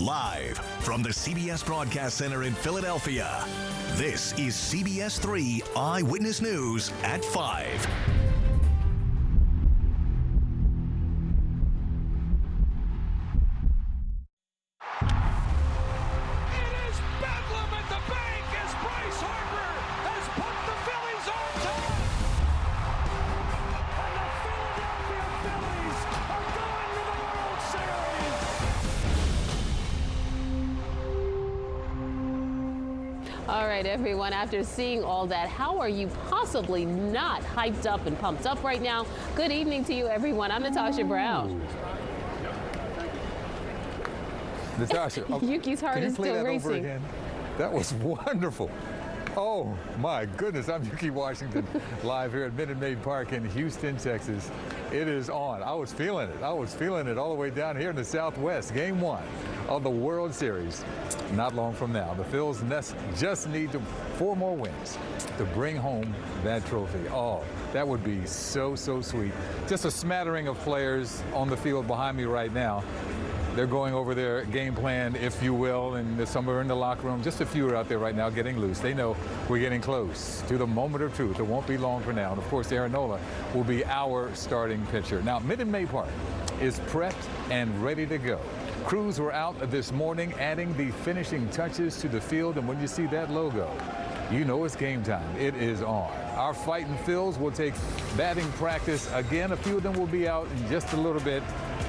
Live from the CBS Broadcast Center in Philadelphia, this is CBS3 Eyewitness News at 5. All right, everyone, after seeing all that, how are you possibly not hyped up and pumped up right now? Good evening to you, everyone. I'm Natasha Brown. Natasha, Ukee's heart is still racing. That was wonderful. Oh, my goodness. I'm Ukee Washington, live here at Minute Maid Park in Houston, Texas. It is on. I was feeling it. I was feeling it all the way down here in the Southwest. Game 1 of the World Series. Not long from now. The Phillies just need 4 more wins to bring home that trophy. Oh, that would be so, so sweet. Just a smattering of players on the field behind me right now. They're going over their game plan, if you will, and some are in the locker room. Just a few are out there right now getting loose. They know we're getting close to the moment of truth. It won't be long for now. And, of course, Aaron Nola will be our starting pitcher. Now, Minute Maid Park is prepped and ready to go. Crews were out this morning adding the finishing touches to the field, and when you see that logo, you know it's game time. It is on. Our Fighting Phils will take batting practice again. A few of them will be out in just a little bit.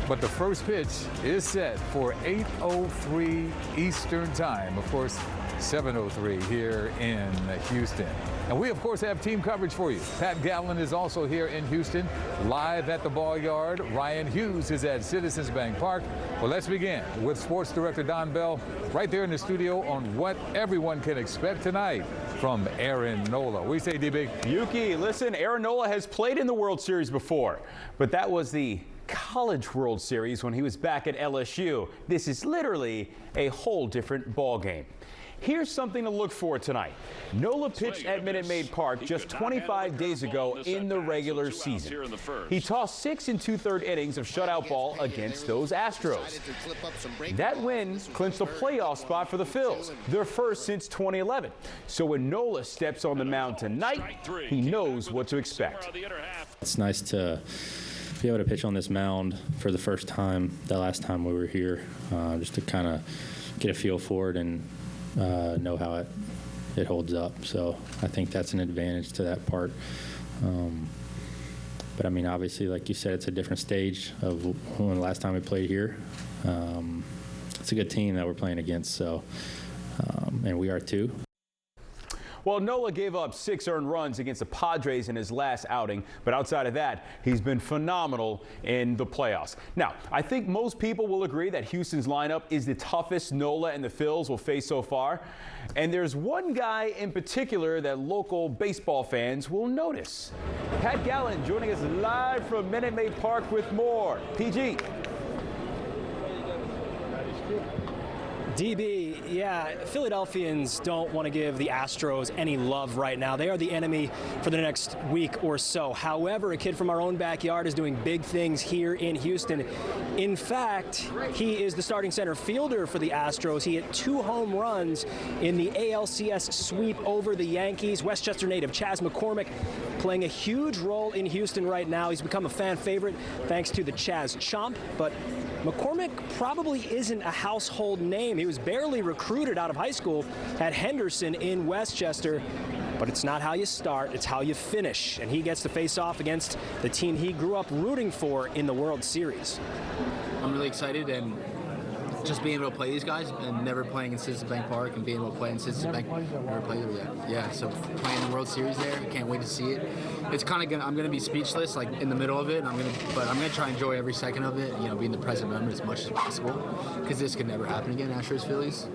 But the first pitch is set for 8:03 Eastern Time. Of course, 7:03 here in Houston. And we, of course, have team coverage for you. Pat Gallen is also here in Houston, live at the ball yard. Ryan Hughes is at Citizens Bank Park. Well, let's begin with Sports Director Don Bell right there in the studio on what everyone can expect tonight from Aaron Nola. We say, D-Big. Ukee, listen, Aaron Nola has played in the World Series before, but that was the College World Series when he was back at LSU. This is literally a whole different ball game. Here's something to look for tonight. Nola pitched at Minute Maid Park just 25 days ago in the regular season. He tossed 6 2/3 innings of shutout ball against those Astros. That win clinched a playoff spot for the Phillies, their first since 2011. So when Nola steps on the mound tonight, he knows what to expect. It's nice to be able to pitch on this mound for the first time, the last time we were here, just to kind of get a feel for it and know how it holds up. So I think that's an advantage to that part. But I mean, obviously, like you said, it's a different stage of when the last time we played here. It's a good team that we're playing against, so and we are too. Well, Nola gave up 6 earned runs against the Padres in his last outing, but outside of that, he's been phenomenal in the playoffs. Now, I think most people will agree that Houston's lineup is the toughest Nola and the Phils will face so far. And there's one guy in particular that local baseball fans will notice. Pat Gallen joining us live from Minute Maid Park with more. PG. DB, yeah, Philadelphians don't want to give the Astros any love right now. They are the enemy for the next week or so. However, a kid from our own backyard is doing big things here in Houston. In fact, he is the starting center fielder for the Astros. He hit 2 home runs in the ALCS sweep over the Yankees. Westchester native Chas McCormick playing a huge role in Houston right now. He's become a fan favorite thanks to the Chas Chomp, but McCormick probably isn't a household name. He was barely recruited out of high school at Henderson in Westchester. But it's not how you start, it's how you finish. And he gets to face off against the team he grew up rooting for in the World Series. I'm really excited, and just being able to play these guys and never playing in Citizens Bank Park and being able to play in Citizens Bank. Never played there yet. Yeah, so playing the World Series there, I can't wait to see it. It's kind of I'm gonna be speechless, like in the middle of it. But I'm gonna try and enjoy every second of it. You know, being the present moment as much as possible, because this could never happen again. Astros Phillies.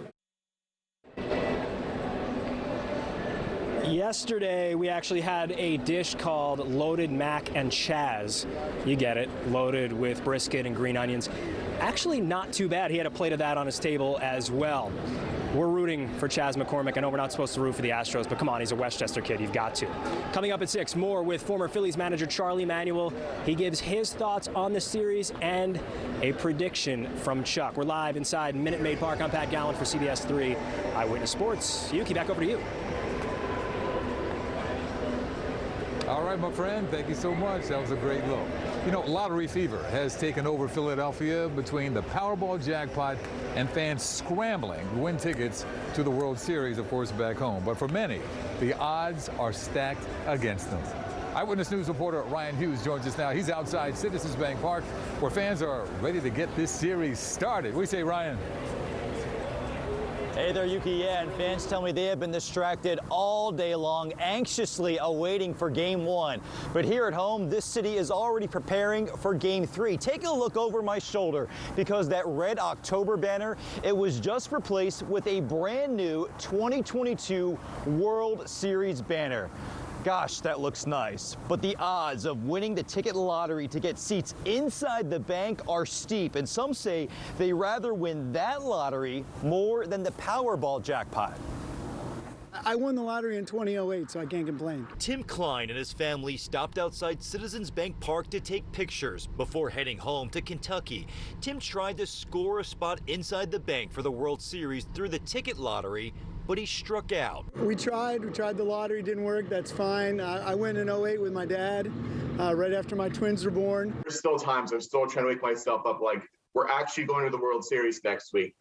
Yesterday, we actually had a dish called Loaded Mac and Chaz. You get it, loaded with brisket and green onions. Actually, not too bad. He had a plate of that on his table as well. We're rooting for Chaz McCormick. I know we're not supposed to root for the Astros, but come on, he's a Westchester kid. You've got to. Coming up at 6, more with former Phillies manager Charlie Manuel. He gives his thoughts on the series and a prediction from Chuck. We're live inside Minute Maid Park. I'm Pat Gallen for CBS3 Eyewitness Sports. Ukee, back over to you. All right, my friend, thank you so much. That was a great look. You know, lottery fever has taken over Philadelphia between the Powerball jackpot and fans scrambling to win tickets to the World Series, of course, back home. But for many, the odds are stacked against them. Eyewitness News reporter Ryan Hughes joins us now. He's outside Citizens Bank Park, where fans are ready to get this series started. What do you say, Ryan? Hey there, Ukee. Yeah, and fans tell me they have been distracted all day long, anxiously awaiting for Game 1. But here at home, this city is already preparing for Game 3. Take a look over my shoulder, because that red October banner, it was just replaced with a brand new 2022 World Series banner. Gosh, that looks nice. But the odds of winning the ticket lottery to get seats inside the bank are steep, and some say they rather win that lottery more than the Powerball jackpot. I won the lottery in 2008, so I can't complain. Tim Klein and his family stopped outside Citizens Bank Park to take pictures before heading home to Kentucky. Tim tried to score a spot inside the bank for the World Series through the ticket lottery, but he struck out. We tried the lottery, didn't work, that's fine. I went in 08 with my dad, right after my twins were born. There's still times I'm still trying to wake myself up, like, we're actually going to the World Series next week.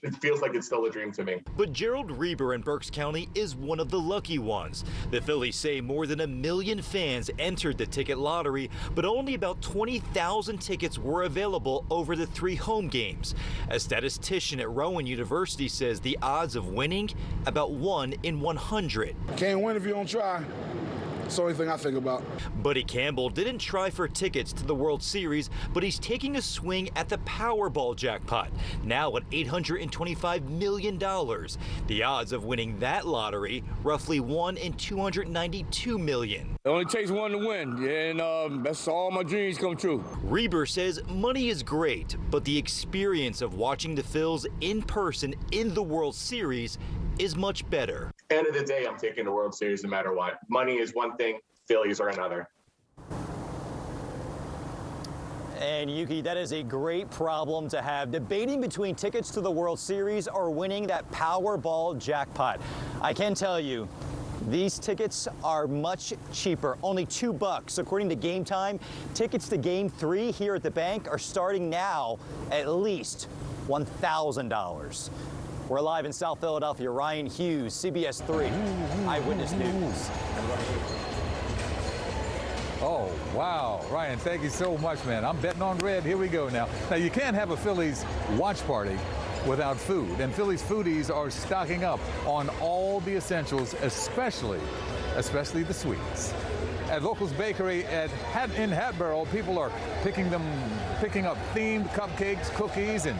It feels like it's still a dream to me. But Gerald Reber in Berks County is one of the lucky ones. The Phillies say more than 1 million fans entered the ticket lottery, but only about 20,000 tickets were available over the 3 home games. A statistician at Rowan University says the odds of winning, about 1 in 100. Can't win if you don't try. That's the only thing I think about. Buddy Campbell didn't try for tickets to the World Series, but he's taking a swing at the Powerball jackpot, now at $825 million. The odds of winning that lottery, roughly 1 in 292 million. It only takes one to win, and that's all my dreams come true. Reber says money is great, but the experience of watching the Phils in person in the World Series is much better. End of the day, I'm taking the World Series no matter what. Money is one thing, Phillies are another. And Ukee, that is a great problem to have, debating between tickets to the World Series or winning that Powerball jackpot. I can tell you, these tickets are much cheaper, only $2. According to Game Time, tickets to Game 3 here at the bank are starting now at least $1,000. We're live in South Philadelphia. Ryan Hughes, CBS3 Eyewitness News. Oh, wow. Ryan, thank you so much, man. I'm betting on red. Here we go now. Now, you can't have a Phillies watch party without food, and Phillies foodies are stocking up on all the essentials, especially the sweets. At Locals Bakery in Hatboro, people are picking up themed cupcakes, cookies, and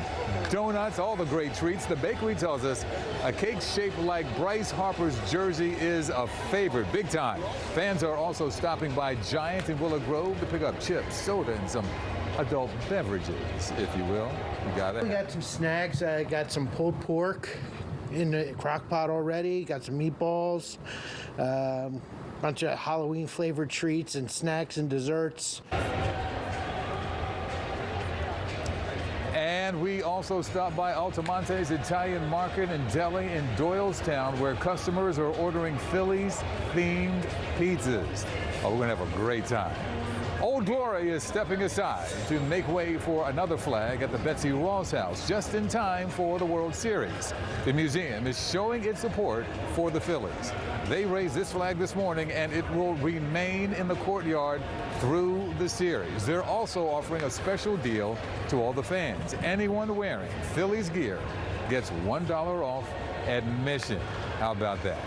donuts, all the great treats. The bakery tells us a cake shaped like Bryce Harper's jersey is a favorite, big time. Fans are also stopping by Giant in Willow Grove to pick up chips, soda, and some adult beverages, if you will. You got it? We got some snacks. I got some pulled pork in the crock pot already. Got some meatballs, bunch of Halloween flavored treats and snacks and desserts. And we also stopped by Altamonte's Italian Market and Deli in Doylestown, where customers are ordering Phillies-themed pizzas. Oh, we're gonna have a great time. Old Glory is stepping aside to make way for another flag at the Betsy Ross House, just in time for the World Series. The museum is showing its support for the Phillies. They raised this flag this morning, and it will remain in the courtyard through the series. They're also offering a special deal to all the fans. Anyone wearing Phillies gear gets $1 off admission. How about that?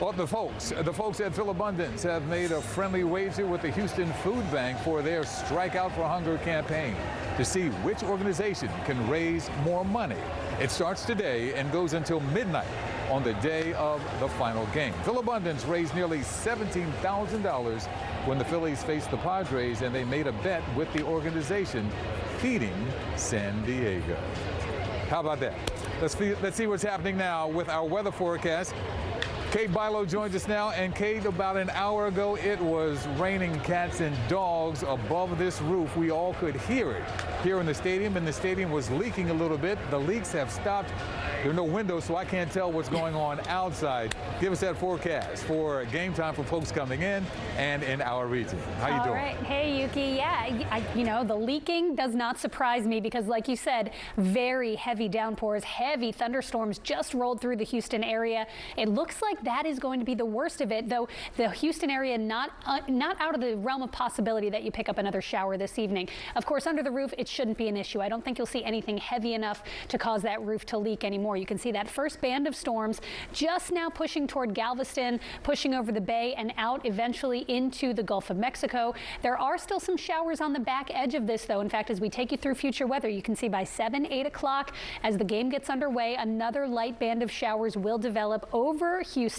Well, the folks at Philabundance have made a friendly wager with the Houston Food Bank for their Strike Out for Hunger campaign to see which organization can raise more money. It starts today and goes until midnight on the day of the final game. Philabundance raised nearly $17,000 when the Phillies faced the Padres, and they made a bet with the organization Feeding San Diego. How about that? Let's see what's happening now with our weather forecast. Kate Bilo joins us now, and Kate, about an hour ago, it was raining cats and dogs above this roof. We all could hear it here in the stadium, and the stadium was leaking a little bit. The leaks have stopped. There are no windows, so I can't tell what's going on outside. Give us that forecast for game time for folks coming in and in our region. How you doing? All right. Hey, Ukee. Yeah, the leaking does not surprise me because, like you said, very heavy downpours, heavy thunderstorms just rolled through the Houston area. It looks like that is going to be the worst of it, though the Houston area not out of the realm of possibility that you pick up another shower this evening. Of course, under the roof, it shouldn't be an issue. I don't think you'll see anything heavy enough to cause that roof to leak anymore. You can see that first band of storms just now pushing toward Galveston, pushing over the bay and out eventually into the Gulf of Mexico. There are still some showers on the back edge of this, though. In fact, as we take you through future weather, you can see by 7, 8 o'clock as the game gets underway, another light band of showers will develop over Houston.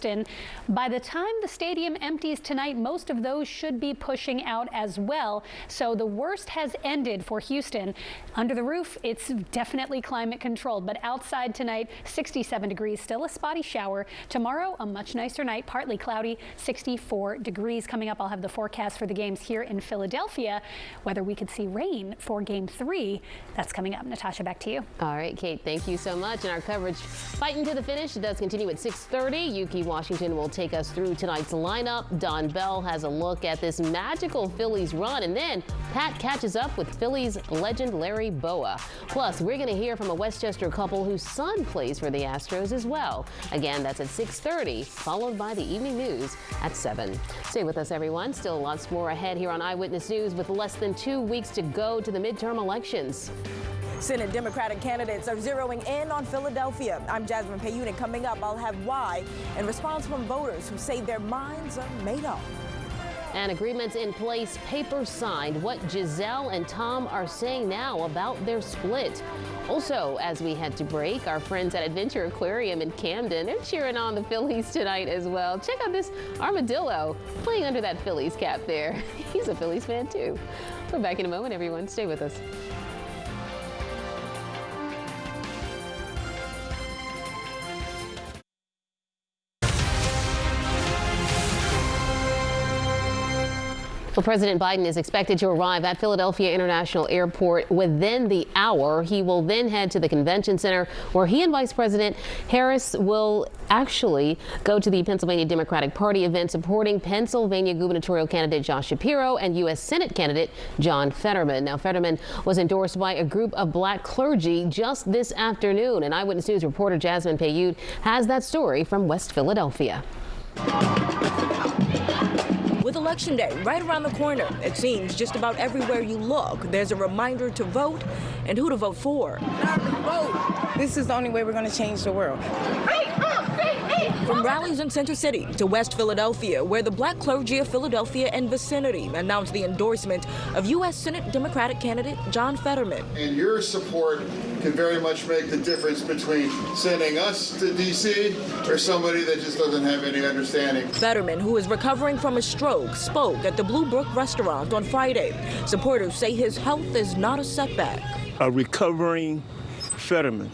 By the time the stadium empties tonight, most of those should be pushing out as well. So the worst has ended for Houston. Under the roof, it's definitely climate controlled, but outside tonight, 67 degrees, still a spotty shower. Tomorrow, a much nicer night, partly cloudy, 64 degrees. Coming up, I'll have the forecast for the games here in Philadelphia. Whether we could see rain for Game 3, that's coming up. Natasha, back to you. All right, Kate, thank you so much. And our coverage fighting to the finish. It does continue at 6:30. Ukee Washington will take us through tonight's lineup. Don Bell has a look at this magical Phillies run, and then Pat catches up with Phillies legend Larry Boa. Plus, we're going to hear from a Westchester couple whose son plays for the Astros as well. Again, that's at 6:30, followed by the evening news at 7. Stay with us, everyone. Still lots more ahead here on Eyewitness News with less than 2 weeks to go to the midterm elections. Senate Democratic candidates are zeroing in on Philadelphia. I'm Jasmine Payune, and coming up, I'll have why and response from voters who say their minds are made up. And agreements in place, papers signed. What Giselle and Tom are saying now about their split. Also, as we head to break, our friends at Adventure Aquarium in Camden, they're cheering on the Phillies tonight as well. Check out this armadillo playing under that Phillies cap there. He's a Phillies fan too. We're back in a moment, everyone. Stay with us. Well, President Biden is expected to arrive at Philadelphia International Airport within the hour. He will then head to the convention center where he and Vice President Harris will actually go to the Pennsylvania Democratic Party event supporting Pennsylvania gubernatorial candidate Josh Shapiro and U.S. Senate candidate John Fetterman. Now, Fetterman was endorsed by a group of black clergy just this afternoon, and Eyewitness News reporter Jasmine Payute has that story from West Philadelphia. With Election Day right around the corner, it seems just about everywhere you look, there's a reminder to vote and who to vote for. This is the only way we're going to change the world. From rallies in Center City to West Philadelphia, where the black clergy of Philadelphia and vicinity announced the endorsement of U.S. Senate Democratic candidate John Fetterman. And your support can very much make the difference between sending us to D.C. or somebody that just doesn't have any understanding. Fetterman, who is recovering from a stroke, spoke at the Blue Brook restaurant on Friday. Supporters say his health is not a setback. A recovering Fetterman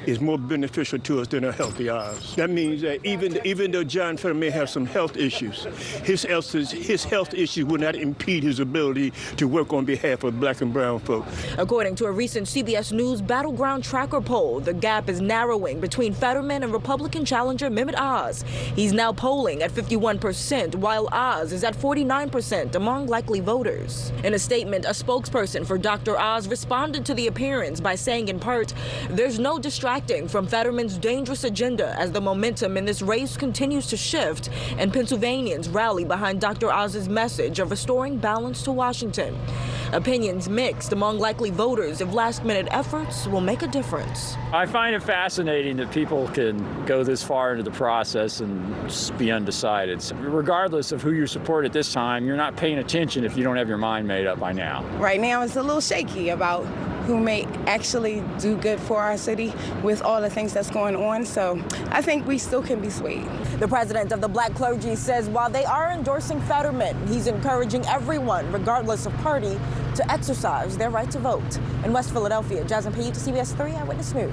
is more beneficial to us than our healthy eyes. That means that even though John Fetterman may have some health issues, his health issues will not impede his ability to work on behalf of black and brown folk. According to a recent CBS News Battleground Tracker poll, the gap is narrowing between Fetterman and Republican challenger Mehmet Oz. He's now polling at 51%, while Oz is at 49% among likely voters. In a statement, a spokesperson for Dr. Oz responded to the appearance by saying, in part, "There's no distracting from Fetterman's dangerous agenda as the momentum in this race continues to shift and Pennsylvanians rally behind Dr. Oz's message of restoring balance to Washington. Opinions mixed among likely voters if last-minute efforts will make a difference. I find it fascinating that people can go this far into the process and be undecided. So regardless of who you support at this time, you're not paying attention if you don't have your mind made up by now. Right now, it's a little shaky about who may actually do good for our city with all the things that's going on. So I think we still can be swayed. The president of the Black Clergy says while they are endorsing Fetterman, he's encouraging everyone, regardless of party, to exercise their right to vote. In West Philadelphia, Jasmine Payute, CBS3 Eyewitness News.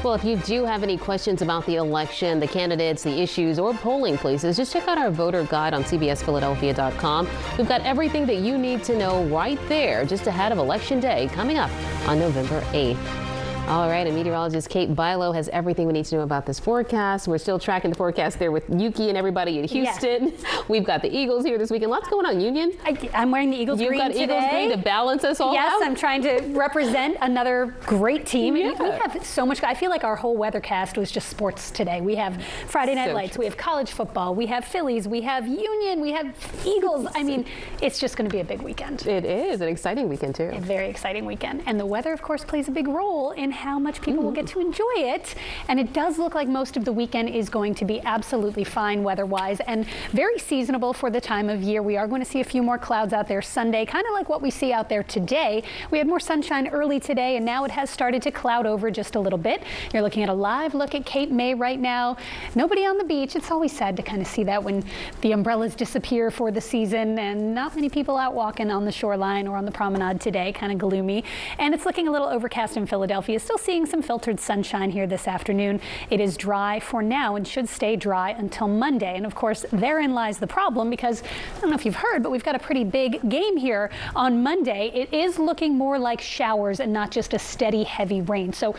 Well, if you do have any questions about the election, the candidates, the issues, or polling places, just check out our voter guide on CBSPhiladelphia.com. We've got everything that you need to know right there just ahead of Election Day coming up on November 8th. All right, and meteorologist Kate Bilo has everything we need to know about this forecast. We're still tracking the forecast there with Ukee and everybody in Houston. Yes. We've got the Eagles here this weekend. Lots going on, Union. I'm wearing the Eagles green today. You've got Eagles green to balance us all out? Yes, I'm trying to represent another great team. Yeah. We have so much. I feel like our whole weathercast was just sports today. We have Friday Night Lights. We have college football. We have Phillies. We have Union. We have Eagles. I mean, it's just going to be a big weekend. It is an exciting weekend, too. A very exciting weekend. And the weather, of course, plays a big role in how much people will get to enjoy it. And it does look like most of the weekend is going to be absolutely fine weather-wise and very seasonable for the time of year. We are going to see a few more clouds out there Sunday, kind of like what we see out there today. We had more sunshine early today, and now it has started to cloud over just a little bit. You're looking at a live look at Cape May right now. Nobody on the beach. It's always sad to kind of see that when the umbrellas disappear for the season, and not many people out walking on the shoreline or on the promenade today. Kind of gloomy. And it's looking a little overcast in Philadelphia. Still seeing some filtered sunshine here this afternoon. It is dry for now and should stay dry until Monday. And of course, therein lies the problem, because I don't know if you've heard, but we've got a pretty big game here on Monday. It is looking more like showers and not just a steady, heavy rain. So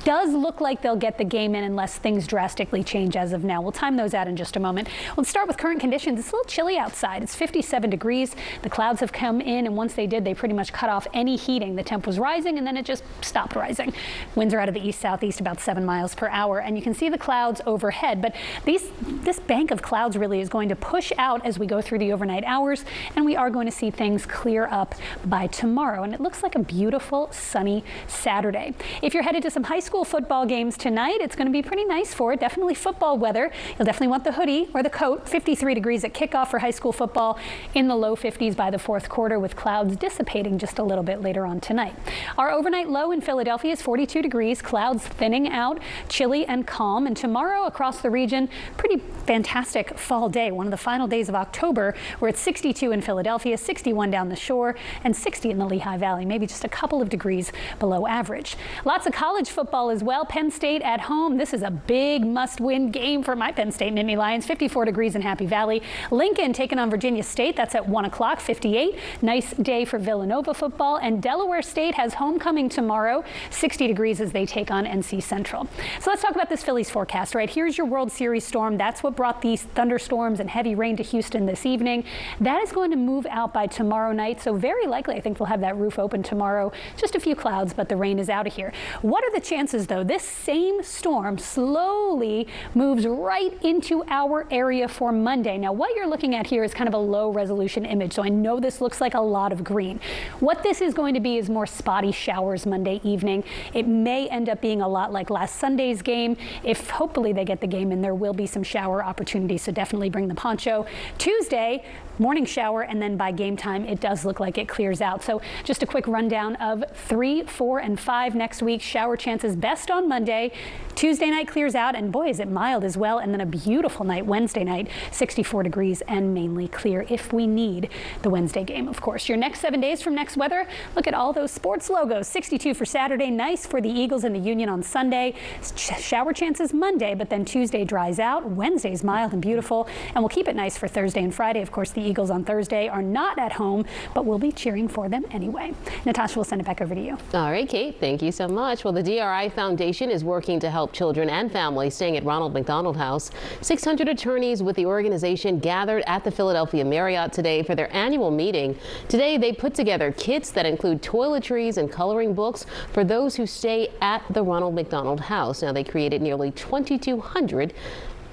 does look like they'll get the game in unless things drastically change as of now. We'll time those out in just a moment. Let's start with current conditions. It's a little chilly outside. It's 57 degrees. The clouds have come in, and once they did, they pretty much cut off any heating. The temp was rising, and then it just stopped rising. Winds are out of the east-southeast about 7 miles per hour, and you can see the clouds overhead. But this bank of clouds really is going to push out as we go through the overnight hours, and we are going to see things clear up by tomorrow. And it looks like a beautiful, sunny Saturday. If you're headed to some high school football games tonight, it's going to be pretty nice for it. Definitely football weather. You'll definitely want the hoodie or the coat. 53 degrees at kickoff for high school football, in the low 50s by the fourth quarter, with clouds dissipating just a little bit later on tonight. Our overnight low in Philadelphia is 42 degrees, clouds thinning out, chilly and calm. And tomorrow across the region, pretty fantastic fall day, one of the final days of October, where it's 62 in Philadelphia, 61 down the shore, and 60 in the Lehigh Valley, maybe just a couple of degrees below average. Lots of college football as well. Penn State at home. This is a big must-win game for my Penn State Nittany Lions. 54 degrees in Happy Valley. Lincoln taking on Virginia State. That's at 1 o'clock, 58. Nice day for Villanova football. And Delaware State has homecoming tomorrow, 60 degrees as they take on NC Central. So let's talk about this Phillies forecast, right? Here's your World Series storm. That's what brought these thunderstorms and heavy rain to Houston this evening. That is going to move out by tomorrow night. So very likely, I think we'll have that roof open tomorrow. Just a few clouds, but the rain is out of here. What are the chances, though? This same storm slowly moves right into our area for Monday. Now, what you're looking at here is kind of a low resolution image, so I know this looks like a lot of green. What this is going to be is more spotty showers Monday evening. It may end up being a lot like last Sunday's game. If hopefully they get the game in, there will be some shower opportunities, so definitely bring the poncho. Tuesday, morning shower, and then by game time, it does look like it clears out. So just a quick rundown of 3, 4, and 5 next week. Shower chances best on Monday. Tuesday night clears out, and boy, is it mild as well. And then a beautiful night Wednesday night, 64 degrees and mainly clear if we need the Wednesday game, of course. Your next 7 days from Next Weather, look at all those sports logos. 62 for Saturday, nice for the Eagles and the Union on Sunday. Shower chances Monday, but then Tuesday dries out. Wednesday's mild and beautiful, and we'll keep it nice for Thursday and Friday. Of course, the Eagles on Thursday are not at home, but we'll be cheering for them anyway. Natasha, we'll send it back over to you. All right, Kate, thank you so much. Well, the DRI Life Foundation is working to help children and families staying at Ronald McDonald House. 600 attorneys with the organization gathered at the Philadelphia Marriott today for their annual meeting. Today, they put together kits that include toiletries and coloring books for those who stay at the Ronald McDonald House. Now, they created nearly 2,200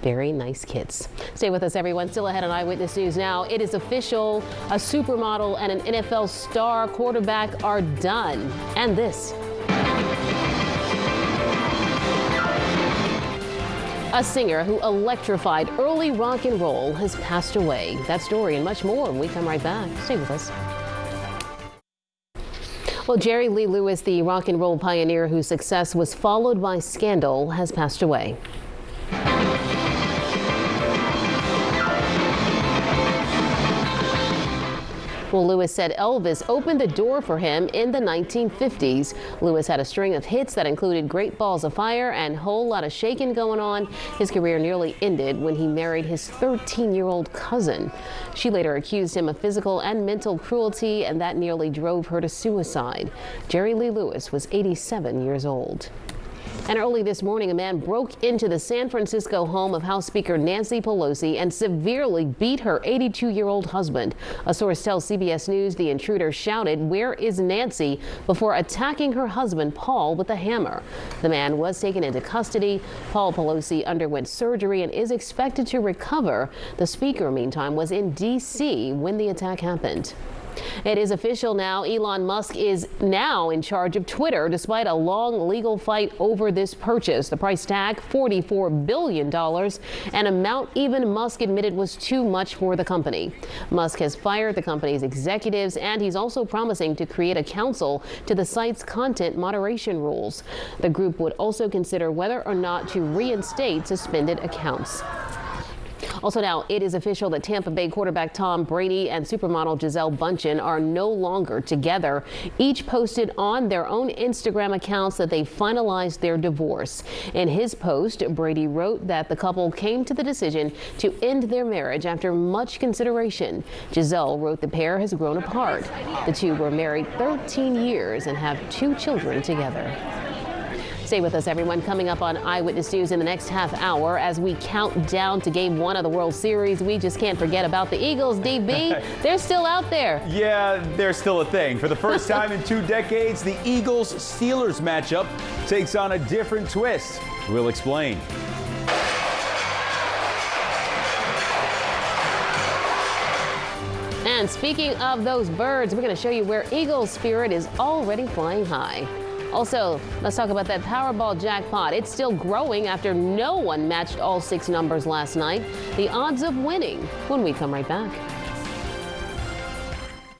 very nice kits. Stay with us, everyone. Still ahead on Eyewitness News now. It is official. A supermodel and an NFL star quarterback are done. And this. A singer who electrified early rock and roll has passed away. That story and much more when we come right back. Stay with us. Well, Jerry Lee Lewis, the rock and roll pioneer whose success was followed by scandal, has passed away. Well, Lewis said Elvis opened the door for him in the 1950s. Lewis had a string of hits that included Great Balls of Fire and Whole Lotta Shakin' Going On. His career nearly ended when he married his 13-year-old cousin. She later accused him of physical and mental cruelty, and that nearly drove her to suicide. Jerry Lee Lewis was 87 years old. And early this morning, a man broke into the San Francisco home of House Speaker Nancy Pelosi and severely beat her 82-year-old husband. A source tells CBS News the intruder shouted, "Where is Nancy?" before attacking her husband, Paul, with a hammer. The man was taken into custody. Paul Pelosi underwent surgery and is expected to recover. The speaker, meantime, was in D.C. when the attack happened. It is official now. Elon Musk is now in charge of Twitter, despite a long legal fight over this purchase. The price tag, $44 billion, an amount even Musk admitted was too much for the company. Musk has fired the company's executives, and he's also promising to create a council to the site's content moderation rules. The group would also consider whether or not to reinstate suspended accounts. Also now, it is official that Tampa Bay quarterback Tom Brady and supermodel Gisele Bündchen are no longer together. Each posted on their own Instagram accounts that they finalized their divorce. In his post, Brady wrote that the couple came to the decision to end their marriage after much consideration. Gisele wrote the pair has grown apart. The two were married 13 years and have 2 children together. Stay with us, everyone. Coming up on Eyewitness News in the next half hour as we count down to Game 1 of the World Series. We just can't forget about the Eagles, DB. They're still out there. Yeah, they're still a thing. For the first time in 2 decades, the Eagles-Steelers matchup takes on a different twist. We'll explain. And speaking of those birds, we're going to show you where Eagle spirit is already flying high. Also, let's talk about that Powerball jackpot. It's still growing after no one matched all 6 numbers last night. The odds of winning when we come right back.